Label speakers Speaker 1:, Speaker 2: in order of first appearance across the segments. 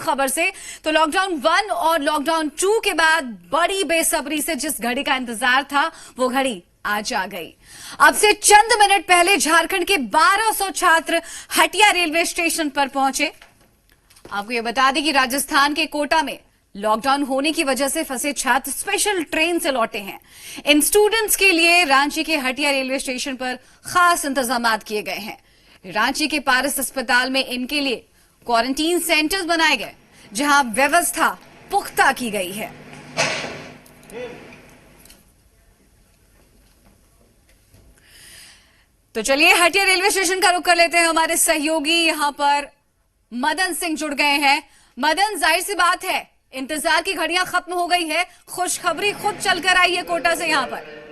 Speaker 1: खबर से। तो लॉकडाउन 1 और लॉकडाउन 2 के बाद बड़ी बेसब्री से जिस घड़ी का इंतजार था वो घड़ी आज आ गई। अब से चंद मिनट पहले झारखंड के 1200 छात्र हटिया रेलवे स्टेशन पर पहुंचे। आपको यह बता दें कि राजस्थान के कोटा में लॉकडाउन होने की वजह से फंसे छात्र स्पेशल ट्रेन से लौटे हैं। इन स्टूडेंट्स के लिए रांची के हटिया रेलवे स्टेशन पर खास इंतजाम किए गए हैं। रांची के पारस अस्पताल में इनके लिए क्वारंटीन सेंटर्स बनाए गए, जहां व्यवस्था पुख्ता की गई है। तो चलिए हटिया रेलवे स्टेशन का रुख कर लेते हैं। हमारे सहयोगी यहां पर मदन सिंह जुड़ गए हैं। मदन, जाहिर सी बात है इंतजार की घड़ियां खत्म हो गई है, खुशखबरी खुद चलकर आई है कोटा से यहां पर।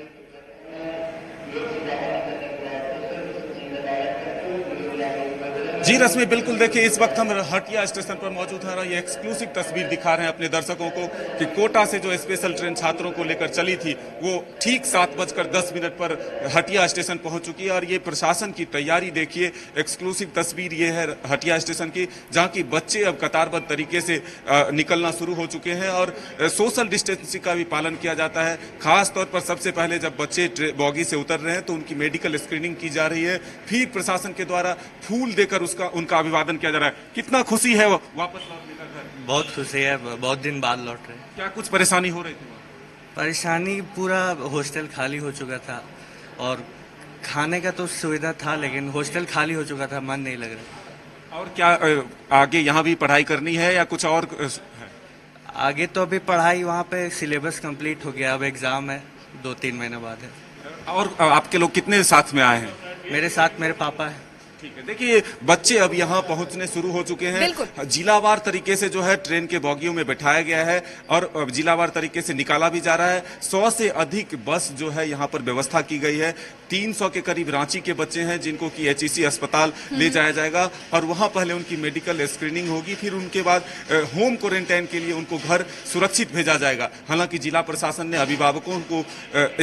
Speaker 2: जी रश्मि, बिल्कुल देखिए इस वक्त हम हटिया स्टेशन पर मौजूद हैं और ये एक्सक्लूसिव तस्वीर दिखा रहे हैं अपने दर्शकों को कि कोटा से जो स्पेशल ट्रेन छात्रों को लेकर चली थी वो ठीक 7:10 पर हटिया स्टेशन पहुंच चुकी है। और ये प्रशासन की तैयारी देखिए, एक्सक्लूसिव तस्वीर ये है हटिया स्टेशन की, जहां की बच्चे अब कतारबद्ध तरीके से निकलना शुरू हो चुके हैं और सोशल डिस्टेंसिंग का भी पालन किया जाता है। खास तौर पर सबसे पहले जब बच्चे बॉगी से उतर रहे हैं तो उनकी मेडिकल स्क्रीनिंग की जा रही है, फिर प्रशासन के द्वारा फूल देकर उनका अभिवादन किया जा रहा है। कितना खुशी है वो वापस लौटने का घर?
Speaker 3: बहुत खुशी है, बहुत दिन बाद लौट रहे हैं।
Speaker 2: क्या कुछ परेशानी हो रही थी?
Speaker 3: परेशानी, पूरा हॉस्टल खाली हो चुका था और खाने का तो सुविधा था लेकिन हॉस्टल खाली हो चुका था, मन नहीं लग रहा।
Speaker 2: और क्या आगे यहाँ भी पढ़ाई करनी है या कुछ और है?
Speaker 3: आगे तो अभी पढ़ाई वहाँ पे सिलेबस कंप्लीट हो गया, अब एग्जाम है 2-3 महीने बाद है।
Speaker 2: और आपके लोग कितने साथ में आए हैं?
Speaker 3: मेरे साथ मेरे पापा है।
Speaker 2: ठीक है, देखिए बच्चे अब यहाँ पहुंचने शुरू हो चुके हैं। जिलावार तरीके से जो है ट्रेन के बॉगियों में बैठाया गया है और जिलावार तरीके से निकाला भी जा रहा है। 100 से अधिक बस जो है यहाँ पर व्यवस्था की गई है। 300 के करीब रांची के बच्चे हैं जिनको कि HEC अस्पताल ले जाया जाएगा और वहां पहले उनकी मेडिकल स्क्रीनिंग होगी, फिर उनके बाद होम क्वारंटाइन के लिए उनको घर सुरक्षित भेजा जाएगा। हालांकि जिला प्रशासन ने अभिभावकों को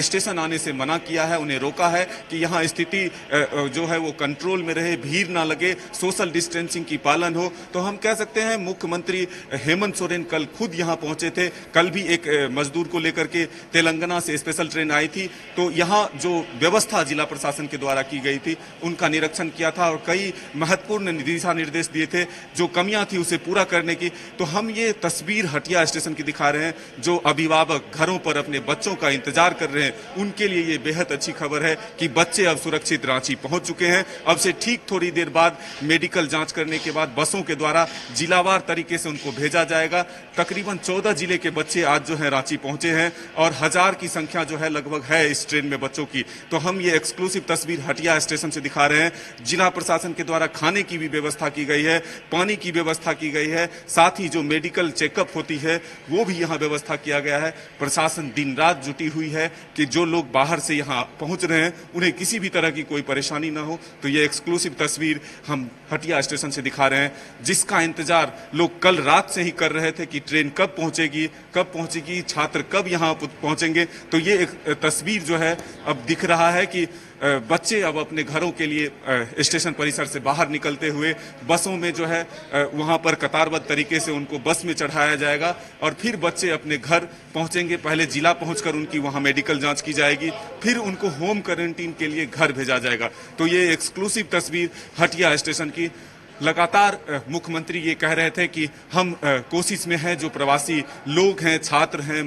Speaker 2: स्टेशन आने से मना किया है, उन्हें रोका है कि यहाँ स्थिति जो है वो कंट्रोल में रहे, भीड़ ना लगे, सोशल डिस्टेंसिंग की पालन हो। तो हम कह सकते हैं मुख्यमंत्री हेमंत सोरेन कल खुद यहाँ पहुंचे थे। कल भी एक मजदूर को लेकर के तेलंगाना से स्पेशल ट्रेन आई थी, तो यहाँ जो व्यवस्था जिला प्रशासन के द्वारा की गई थी उनका निरीक्षण किया था और कई महत्वपूर्ण दिशा निर्देश दिए थे जो कमियां थी उसे पूरा करने की। तो हम ये तस्वीर हटिया स्टेशन की दिखा रहे हैं। जो अभिभावक घरों पर अपने बच्चों का इंतजार कर रहे हैं उनके लिए ये बेहद अच्छी खबर है कि बच्चे अब सुरक्षित रांची पहुंच चुके हैं। अब से ठीक थोड़ी देर बाद मेडिकल जांच करने के बाद बसों के द्वारा जिलावार तरीके से उनको भेजा जाएगा। तकरीबन 14 जिले के बच्चे आज जो है रांची पहुंचे हैं और 1000 की संख्या जो है लगभग है इस ट्रेन में बच्चों की। तो हम ये एक्सक्लूसिव तस्वीर हटिया स्टेशन से दिखा रहे हैं। जिला प्रशासन के द्वारा खाने की भी व्यवस्था की गई है, पानी की व्यवस्था की गई है, साथ ही जो मेडिकल चेकअप होती है वो भी यहाँ व्यवस्था किया गया है। प्रशासन दिन रात जुटी हुई है कि जो लोग बाहर से यहाँ पहुंच रहे हैं उन्हें किसी भी तरह की कोई परेशानी ना हो। तो ये एक्सक्लूसिव तस्वीर हम हटिया स्टेशन से दिखा रहे हैं, जिसका इंतजार लोग कल रात से ही कर रहे थे कि ट्रेन कब पहुंचेगी, छात्र कब यहाँ पहुंचेंगे। तो ये एक तस्वीर जो है अब दिख रहा है कि बच्चे अब अपने घरों के लिए स्टेशन परिसर से बाहर निकलते हुए बसों में जो है वहां पर कतारबद्ध तरीके से उनको बस में चढ़ाया जाएगा और फिर बच्चे अपने घर पहुंचेंगे। पहले जिला पहुंचकर उनकी वहां मेडिकल जांच की जाएगी, फिर उनको होम क्वारंटीन के लिए घर भेजा जाएगा। तो ये एक्सक्लूसिव तस्वीर हटिया स्टेशन की। लगातार मुख्यमंत्री ये कह रहे थे कि हम कोशिश में हैं, जो प्रवासी लोग हैं, छात्र हैं,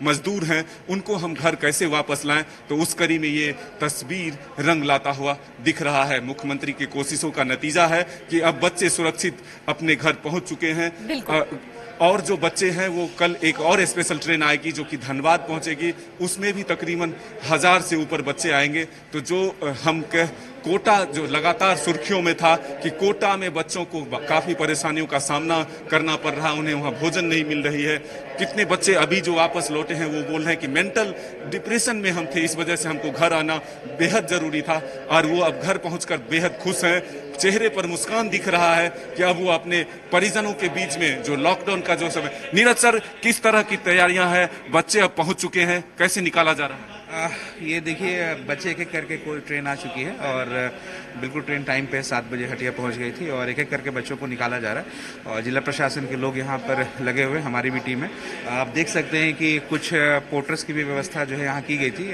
Speaker 2: मजदूर हैं, उनको हम घर कैसे वापस लाएं। तो उस कड़ी में ये तस्वीर रंग लाता हुआ दिख रहा है। मुख्यमंत्री की कोशिशों का नतीजा है कि अब बच्चे सुरक्षित अपने घर पहुंच चुके हैं। और जो बच्चे हैं वो कल एक और स्पेशल ट्रेन आएगी जो कि धनबाद पहुंचेगी, उसमें भी तकरीबन 1000 से ऊपर बच्चे आएंगे। तो जो हम कोटा जो लगातार सुर्खियों में था कि कोटा में बच्चों को काफी परेशानियों का सामना करना पड़ रहा, उन्हें वहां भोजन नहीं मिल रही है। कितने बच्चे अभी जो वापस लौटे हैं वो बोल रहे हैं कि मेंटल डिप्रेशन में हम थे, इस वजह से हमको घर आना बेहद जरूरी था और वो अब घर पहुंचकर बेहद खुश हैं। चेहरे पर मुस्कान दिख रहा है कि अब वो अपने परिजनों के बीच में जो लॉकडाउन का जो समय। नीरज सर, किस तरह की तैयारियां हैं? बच्चे अब पहुंच चुके हैं, कैसे निकाला जा रहा है?
Speaker 4: ये देखिए, बच्चे एक एक करके कोई ट्रेन आ चुकी है और बिल्कुल ट्रेन टाइम पे 7 बजे हटिया पहुंच गई थी और एक एक करके बच्चों को निकाला जा रहा है और जिला प्रशासन के लोग यहाँ पर लगे हुए, हमारी भी टीम है। आप देख सकते हैं कि कुछ पोर्टर्स की भी व्यवस्था जो है यहाँ की गई थी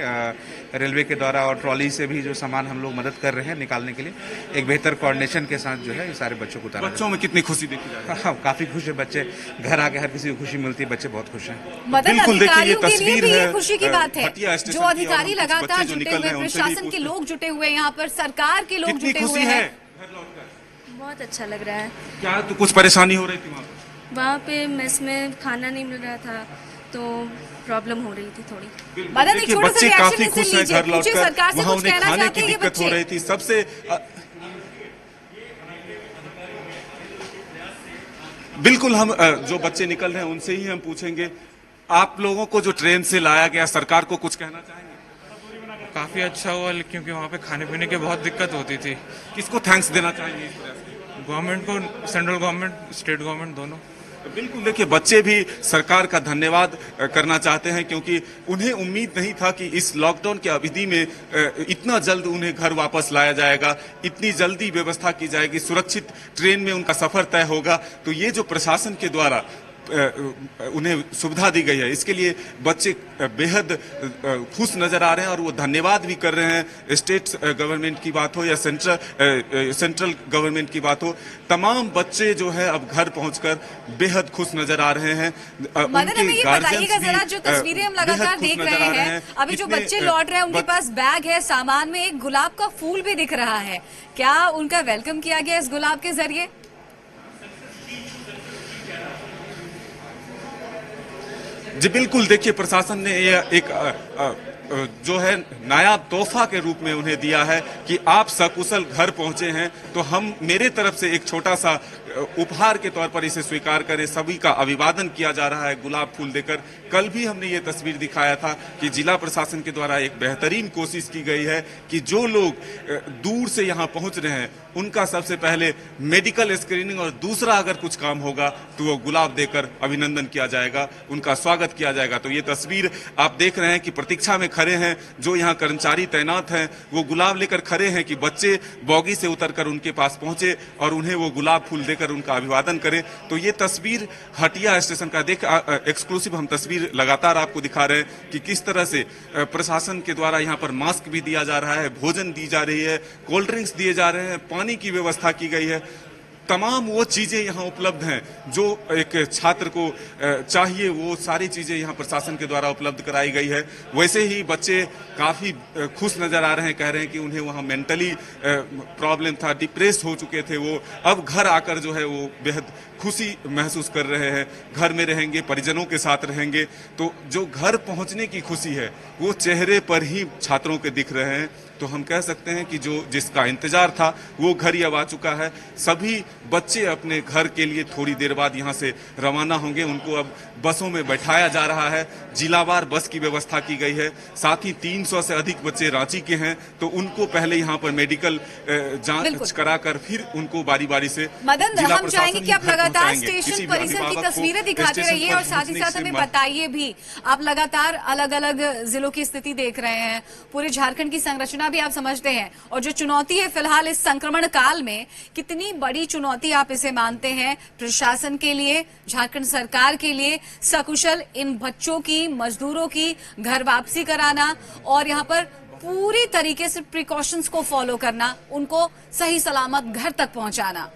Speaker 4: रेलवे के द्वारा और ट्रॉली से भी जो सामान हम लोग मदद कर रहे हैं निकालने के लिए एक बेहतर कोऑर्डिनेशन के साथ जो है ये सारे बच्चों को उतारा।
Speaker 2: बच्चों में कितनी खुशी देखी जा रही है?
Speaker 4: काफी खुश है बच्चे, घर आके हर किसी को खुशी मिलती है, बच्चे बहुत खुश हैं।
Speaker 2: बिल्कुल, देखिए ये तस्वीर है,
Speaker 1: खुशी की बात है,
Speaker 2: हटिया स्टेशन
Speaker 1: जो अधिकारी लगातार जुटे हुए, प्रशासन के लोग जुटे हुए, यहाँ पर सरकार के लोग जुटे हुए हैं।
Speaker 5: बहुत अच्छा लग रहा है।
Speaker 2: क्या तो कुछ परेशानी हो रही थी
Speaker 5: वहाँ पे मेस में खाना नहीं मिल रहा था तो प्रॉब्लम हो रही थी थोड़ी।
Speaker 1: मदन, एक छोटा सा
Speaker 2: बच्चे काफी खुश हैं घर लौटकर,
Speaker 1: सरकार से
Speaker 2: वहाँ
Speaker 1: कुछ
Speaker 2: उन्हें
Speaker 1: कहना
Speaker 2: खाने
Speaker 1: चाहते
Speaker 2: की
Speaker 1: हैं ये
Speaker 2: दिक्कत हो
Speaker 1: बच्चे?
Speaker 2: रही थी। सबसे बिल्कुल हम जो बच्चे निकल रहे हैं उनसे ही हम पूछेंगे, आप लोगों को जो ट्रेन से लाया गया, सरकार को कुछ कहना चाहेंगे?
Speaker 6: काफ़ी अच्छा हुआ, क्योंकि वहाँ पे खाने पीने की बहुत दिक्कत होती थी।
Speaker 2: किसको थैंक्स देना चाहेंगे इस वजह से?
Speaker 6: गवर्नमेंट को, सेंट्रल गवर्नमेंट, स्टेट गवर्नमेंट, दोनों।
Speaker 2: बिल्कुल, देखिए बच्चे भी सरकार का धन्यवाद करना चाहते हैं क्योंकि उन्हें उम्मीद नहीं था कि इस लॉकडाउन की अवधि में इतना जल्द उन्हें घर वापस लाया जाएगा, इतनी जल्दी व्यवस्था की जाएगी, सुरक्षित ट्रेन में उनका सफर तय होगा। तो ये जो प्रशासन के द्वारा उन्हें सुविधा दी गई है, इसके लिए बच्चे बेहद खुश नजर आ रहे हैं और वो धन्यवाद भी कर रहे हैं। स्टेट गवर्नमेंट की बात हो या सेंट्रल गवर्नमेंट की बात हो, तमाम बच्चे जो है अब घर पहुंचकर बेहद खुश नजर आ रहे हैं।
Speaker 1: मदन, हमें ये बताइएगा जरा, जो तस्वीरें हम लगातार देख रहे हैं, अभी जो बच्चे लौट रहे हैं उनके पास बैग है, सामान में एक गुलाब का फूल भी दिख रहा है, क्या उनका वेलकम किया गया इस गुलाब के जरिए?
Speaker 2: जी बिल्कुल, देखिए प्रशासन ने यह एक जो है नायाब तोहफा के रूप में उन्हें दिया है कि आप सकुशल घर पहुंचे हैं, तो हम मेरे तरफ से एक छोटा सा उपहार के तौर पर इसे स्वीकार करें। सभी का अभिवादन किया जा रहा है गुलाब फूल देकर। कल भी हमने ये तस्वीर दिखाया था कि जिला प्रशासन के द्वारा एक बेहतरीन कोशिश की गई है कि जो लोग दूर से यहाँ पहुंच रहे हैं उनका सबसे पहले मेडिकल स्क्रीनिंग और दूसरा अगर कुछ काम होगा तो वो गुलाब देकर अभिनंदन किया जाएगा, उनका स्वागत किया जाएगा। तो ये तस्वीर आप देख रहे हैं कि प्रतीक्षा में खड़े हैं जो यहाँ कर्मचारी तैनात हैं, वो गुलाब लेकर खड़े हैं कि बच्चे बॉगी से उतरकर उनके पास पहुंचे और उन्हें वो गुलाब फूल देकर उनका अभिवादन करें। तो ये तस्वीर हटिया स्टेशन का एक्सक्लूसिव हम तस्वीर लगातार आपको दिखा रहे हैं कि किस तरह से प्रशासन के द्वारा यहाँ पर मास्क भी दिया जा रहा है, भोजन दी जा रही है, कोल्ड ड्रिंक्स दिए जा रहे हैं, पानी की व्यवस्था की गई है। तमाम वो चीजें यहाँ उपलब्ध हैं जो एक छात्र को चाहिए, वो सारी चीजें यहाँ प्रशासन के द्वारा उपलब्ध कराई गई है। वैसे ही बच्चे काफी खुश नजर आ रहे हैं, कह रहे हैं कि उन्हें वहाँ मेंटली प्रॉब्लम था, डिप्रेस हो चुके थे, वो अब घर आकर जो है वो बेहद खुशी महसूस कर रहे हैं, घर में रहेंगे, परिजनों के साथ रहेंगे। तो जो घर पहुंचने की खुशी है वो चेहरे पर ही छात्रों के दिख रहे हैं। तो हम कह सकते हैं कि जो जिसका इंतजार था वो घर ही अब आ चुका है। सभी बच्चे अपने घर के लिए थोड़ी देर बाद यहाँ से रवाना होंगे। उनको अब बसों में बैठाया जा रहा है, जिलावार बस की व्यवस्था की गई है। साथ ही 300 से अधिक बच्चे रांची के हैं, तो उनको पहले यहाँ पर मेडिकल जांच कराकर फिर उनको बारी बारी से
Speaker 1: मदन, हम चाहेंगे कि आप लगातार स्टेशन परिसर की तस्वीरें दिखाते रहिए और साथ ही साथ हमें बताइए भी, आप लगातार अलग अलग जिलों की स्थिति देख रहे हैं, पूरे झारखंड की संरचना भी आप समझते हैं, और जो चुनौती है फिलहाल इस संक्रमण काल में, कितनी बड़ी चुनौती आप इसे मानते हैं प्रशासन के लिए, झारखंड सरकार के लिए, सकुशल इन बच्चों की, मजदूरों की घर वापसी कराना और यहाँ पर पूरी तरीके से प्रिकॉशंस को फॉलो करना, उनको सही सलामत घर तक पहुंचाना?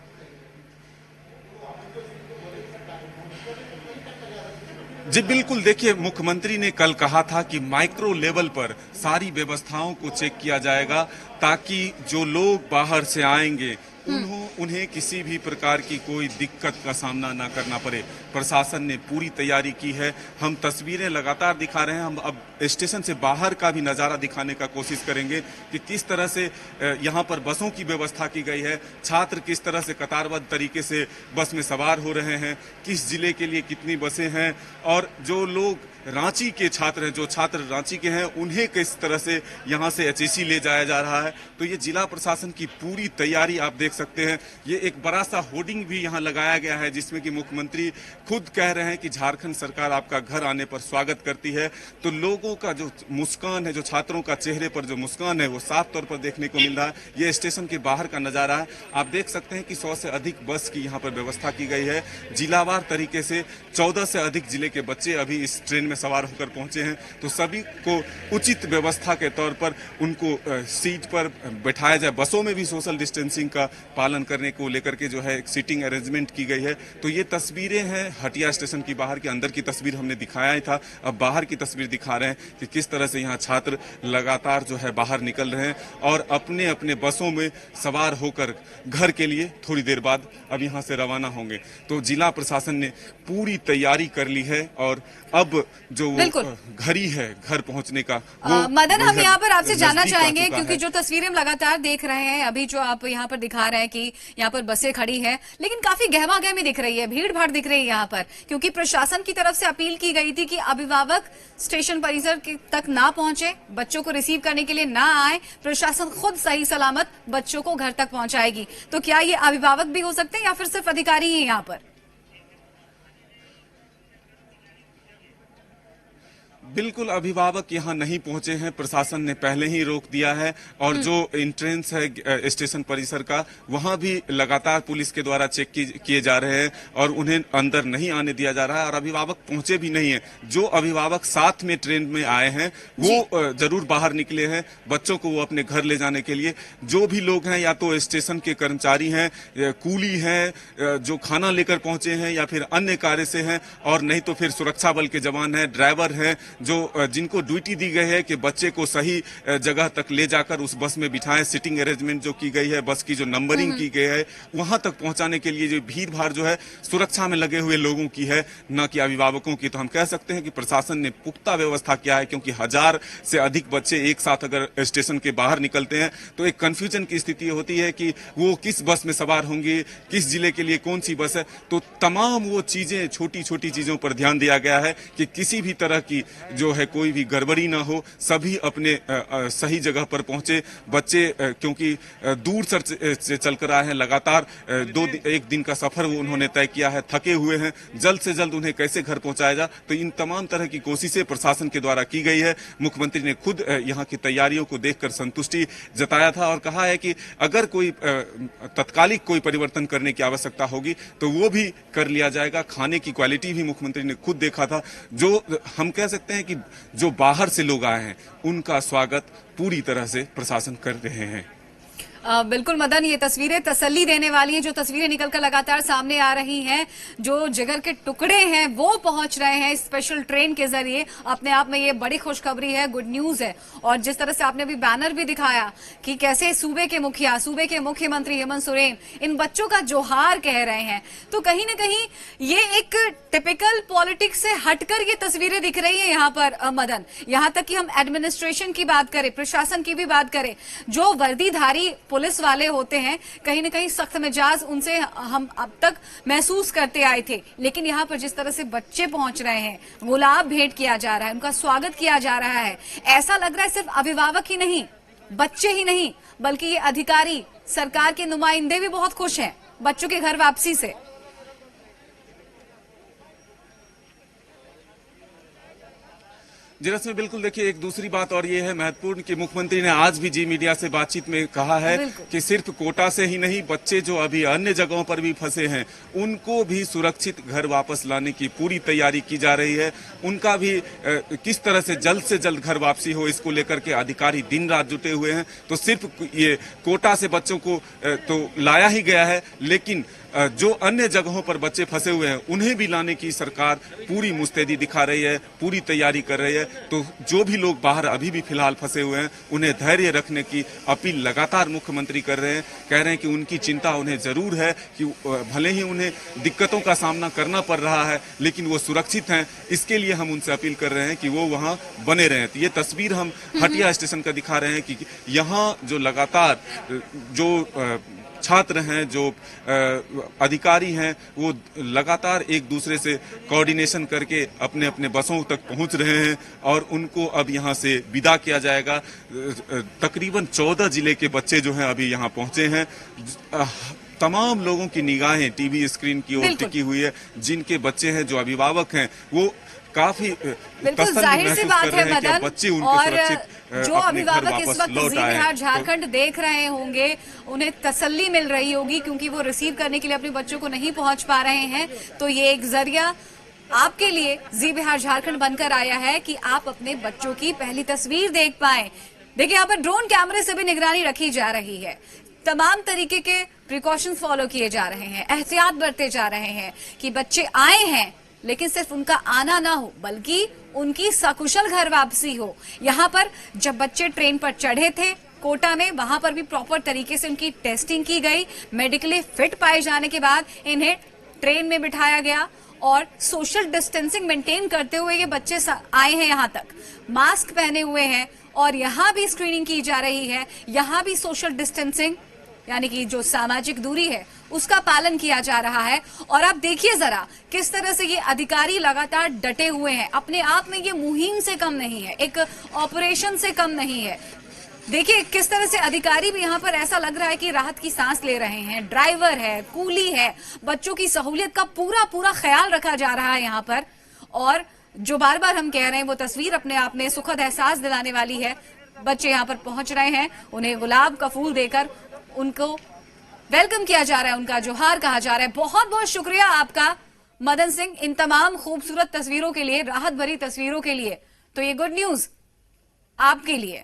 Speaker 2: जी बिल्कुल, देखिए मुख्यमंत्री ने कल कहा था कि माइक्रो लेवल पर सारी व्यवस्थाओं को चेक किया जाएगा ताकि जो लोग बाहर से आएंगे उन्हें किसी भी प्रकार की कोई दिक्कत का सामना ना करना पड़े। प्रशासन ने पूरी तैयारी की है। हम तस्वीरें लगातार दिखा रहे हैं। हम अब स्टेशन से बाहर का भी नज़ारा दिखाने का कोशिश करेंगे कि किस तरह से यहाँ पर बसों की व्यवस्था की गई है, छात्र किस तरह से कतारबद्ध तरीके से बस में सवार हो रहे हैं, किस जिले के लिए कितनी बसें हैं, और जो लोग रांची के छात्र हैं, जो छात्र रांची के हैं, उन्हें किस तरह से यहाँ से एचईसी ले जाया जा रहा है। तो ये जिला प्रशासन की पूरी तैयारी आप देख देख सकते हैं ये एक बड़ा सा होर्डिंग भी यहाँ लगाया गया है, जिसमें कि मुख्यमंत्री खुद कह रहे हैं कि झारखंड सरकार आपका घर आने पर स्वागत करती है। तो लोगों का जो मुस्कान है, जो छात्रों का चेहरे पर जो मुस्कान है, वो साफ तौर पर देखने को मिल रहा है। ये स्टेशन के बाहर का नजारा है। आप देख सकते हैं कि 100 से अधिक बस की यहाँ पर व्यवस्था की गई है। जिलावार तरीके से 14 से अधिक जिले के बच्चे अभी इस ट्रेन में सवार होकर पहुंचे हैं। तो सभी को उचित व्यवस्था के तौर पर उनको सीट पर बैठाया जाए। बसों में भी सोशल डिस्टेंसिंग का पालन करने को लेकर के जो है एक सीटिंग अरेंजमेंट की गई है। तो ये तस्वीरें हैं हटिया स्टेशन की बाहर की। अंदर की तस्वीर हमने दिखाया ही था, अब बाहर की तस्वीर दिखा रहे हैं कि किस तरह से यहाँ छात्र लगातार जो है बाहर निकल रहे हैं और अपने अपने बसों में सवार होकर घर के लिए थोड़ी देर बाद अब यहाँ से रवाना होंगे। तो जिला प्रशासन ने पूरी तैयारी कर ली है और अब जो घड़ी है घर पहुंचने का
Speaker 1: मदन, हम यहाँ पर आपसे जानना चाहेंगे क्योंकि जो तस्वीरें हम लगातार देख रहे हैं, अभी जो आप यहाँ पर दिखा रहे हैं कि यहाँ पर बसें खड़ी हैं, लेकिन काफी गहमा गहमी दिख रही है, भीड़ भाड़ दिख रही है यहाँ पर, क्योंकि प्रशासन की तरफ से अपील की गई थी कि अभिभावक स्टेशन परिसर तक ना पहुंचे, बच्चों को रिसीव करने के लिए ना आए, प्रशासन खुद सही सलामत बच्चों को घर तक पहुंचाएगी। तो क्या ये अभिभावक भी हो सकते हैं या फिर सिर्फ अधिकारी ही यहाँ पर?
Speaker 2: बिल्कुल अभिभावक यहाँ नहीं पहुंचे हैं, प्रशासन ने पहले ही रोक दिया है। और जो एंट्रेंस है स्टेशन परिसर का, वहां भी लगातार पुलिस के द्वारा चेक किए जा रहे हैं और उन्हें अंदर नहीं आने दिया जा रहा है और अभिभावक पहुंचे भी नहीं है। जो अभिभावक साथ में ट्रेन में आए हैं वो जरूर बाहर निकले हैं बच्चों को वो अपने घर ले जाने के लिए। जो भी लोग हैं या तो स्टेशन के कर्मचारी हैं, कूली हैं, जो खाना लेकर पहुंचे हैं या फिर अन्य कार्य से हैं, और नहीं तो फिर सुरक्षा बल के जवान हैं, ड्राइवर हैं, जो जिनको ड्यूटी दी गई है कि बच्चे को सही जगह तक ले जाकर उस बस में बिठाएं। सिटिंग अरेंजमेंट जो की गई है, बस की जो नंबरिंग की गई है, वहां तक पहुंचाने के लिए जो भीड़ भाड़ जो है सुरक्षा में लगे हुए लोगों की है, न कि अभिभावकों की। तो हम कह सकते हैं कि प्रशासन ने पुख्ता व्यवस्था किया है, क्योंकि 1000 से अधिक बच्चे एक साथ अगर स्टेशन के बाहर निकलते हैं तो एक कंफ्यूजन की स्थिति होती है कि वो किस बस में सवार होंगे, किस जिले के लिए कौन सी बस है। तो तमाम वो चीजें, छोटी छोटी चीजों पर ध्यान दिया गया है कि किसी भी तरह की जो है कोई भी गड़बड़ी ना हो, सभी अपने सही जगह पर पहुंचे। बच्चे क्योंकि दूर से चलकर आए हैं, लगातार एक दिन का सफर वो उन्होंने तय किया है, थके हुए हैं, जल्द से जल्द उन्हें कैसे घर पहुंचाया जा। तो इन तमाम तरह की कोशिशें प्रशासन के द्वारा की गई है। मुख्यमंत्री ने खुद यहाँ की तैयारियों को देखकर संतुष्टि जताया था और कहा है कि अगर कोई तत्कालिक कोई परिवर्तन करने की आवश्यकता होगी तो वो भी कर लिया जाएगा। खाने की क्वालिटी भी मुख्यमंत्री ने खुद देखा था। जो हम कह सकते हैं कि जो बाहर से लोग आए हैं उनका स्वागत पूरी तरह से प्रशासन कर रहे हैं।
Speaker 1: बिल्कुल मदन, ये तस्वीरें तसल्ली देने वाली हैं। जो तस्वीरें निकलकर लगातार सामने आ रही हैं, जो जिगर के टुकड़े हैं वो पहुंच रहे हैं स्पेशल ट्रेन के जरिए, अपने आप में ये बड़ी खुशखबरी है, गुड न्यूज है। और जिस तरह से आपने अभी बैनर भी दिखाया कि कैसे सूबे के मुखिया, सूबे के मुख्यमंत्री हेमंत सोरेन इन बच्चों का जोहार कह रहे हैं, तो कहीं ना कहीं ये एक टिपिकल पॉलिटिक्स से हटकर ये तस्वीरें दिख रही है यहाँ पर मदन। यहाँ तक कि हम एडमिनिस्ट्रेशन की बात करें, प्रशासन की भी बात करें, जो वर्दीधारी पुलिस वाले होते हैं, कहीं ना कहीं सख्त मिजाज उनसे हम अब तक महसूस करते आए थे। लेकिन यहाँ पर जिस तरह से बच्चे पहुंच रहे हैं, गुलाब भेंट किया जा रहा है, उनका स्वागत किया जा रहा है, ऐसा लग रहा है सिर्फ अभिभावक ही नहीं, बच्चे ही नहीं, बल्कि ये अधिकारी, सरकार के नुमाइंदे भी बहुत खुश हैं बच्चों के घर वापसी से।
Speaker 2: जी रश्मि, बिल्कुल। देखिए, एक दूसरी बात और ये है महत्वपूर्ण कि मुख्यमंत्री ने आज भी जी मीडिया से बातचीत में कहा है कि सिर्फ कोटा से ही नहीं, बच्चे जो अभी अन्य जगहों पर भी फंसे हैं उनको भी सुरक्षित घर वापस लाने की पूरी तैयारी की जा रही है। उनका भी किस तरह से जल्द घर वापसी हो, इसको लेकर के अधिकारी दिन रात जुटे हुए हैं। तो सिर्फ ये कोटा से बच्चों को तो लाया ही गया है, लेकिन जो अन्य जगहों पर बच्चे फंसे हुए हैं उन्हें भी लाने की सरकार पूरी मुस्तैदी दिखा रही है, पूरी तैयारी कर रही है। तो जो भी लोग बाहर अभी भी फिलहाल फंसे हुए हैं उन्हें धैर्य रखने की अपील लगातार मुख्यमंत्री कर रहे हैं। कह रहे हैं कि उनकी चिंता उन्हें जरूर है कि भले ही उन्हें दिक्कतों का सामना करना पड़ रहा है लेकिन वो सुरक्षित हैं, इसके लिए हम उनसे अपील कर रहे हैं कि वो वहाँ बने रहें। तो ये तस्वीर हम हटिया स्टेशन का दिखा रहे हैं कि यहाँ जो लगातार जो छात्र हैं, जो अधिकारी हैं, वो लगातार एक दूसरे से कोऑर्डिनेशन करके अपने अपने बसों तक पहुंच रहे हैं और उनको अब यहां से विदा किया जाएगा। तकरीबन 14 जिले के बच्चे जो हैं अभी यहां पहुंचे हैं। तमाम लोगों की निगाहें टीवी स्क्रीन की ओर टिकी हुई है। जिनके बच्चे हैं, जो अभिभावक हैं, वो काफी
Speaker 1: बिल्कुल जाहिर सी बात है मदन,
Speaker 2: बच्चे
Speaker 1: और जो अभिभावक इस वक्त जी बिहार झारखंड देख रहे होंगे उन्हें तसल्ली मिल रही होगी, क्योंकि वो रिसीव करने के लिए अपने बच्चों को नहीं पहुंच पा रहे हैं। तो ये एक जरिया आपके लिए जी बिहार झारखंड बनकर आया है कि आप अपने बच्चों की पहली तस्वीर देख पाएं। देखिए, यहाँ पर ड्रोन कैमरे से भी निगरानी रखी जा रही है, तमाम तरीके के प्रिकॉशंस फॉलो किए जा रहे हैं, एहतियात बरते जा रहे हैं कि बच्चे आए हैं लेकिन सिर्फ उनका आना ना हो बल्कि उनकी सकुशल घर वापसी हो। यहाँ पर जब बच्चे ट्रेन पर चढ़े थे कोटा में, वहां पर भी प्रॉपर तरीके से उनकी टेस्टिंग की गई। मेडिकली फिट पाए जाने के बाद इन्हें ट्रेन में बिठाया गया और सोशल डिस्टेंसिंग मेंटेन करते हुए ये बच्चे आए हैं यहाँ तक, मास्क पहने हुए हैं और यहाँ भी स्क्रीनिंग की जा रही है। यहाँ भी सोशल डिस्टेंसिंग यानी कि जो सामाजिक दूरी है उसका पालन किया जा रहा है। और आप देखिए जरा किस तरह से ये अधिकारी लगातार डटे हुए हैं। अपने आप में ये मुहिम से कम नहीं है, एक ऑपरेशन से कम नहीं है। देखिए किस तरह से अधिकारी भी यहाँ पर ऐसा लग रहा है कि राहत की सांस ले रहे हैं। ड्राइवर है, कूली है, बच्चों की सहूलियत का पूरा पूरा ख्याल रखा जा रहा है यहाँ पर। और जो बार बार हम कह रहे हैं वो तस्वीर अपने आप में सुखद एहसास दिलाने वाली है। बच्चे यहाँ पर पहुंच रहे हैं, उन्हें गुलाब का फूल देकर उनको वेलकम किया जा रहा है, उनका जोहार कहा जा रहा है। बहुत बहुत शुक्रिया आपका मदन सिंह इन तमाम खूबसूरत तस्वीरों के लिए, राहत भरी तस्वीरों के लिए। तो ये गुड न्यूज आपके लिए।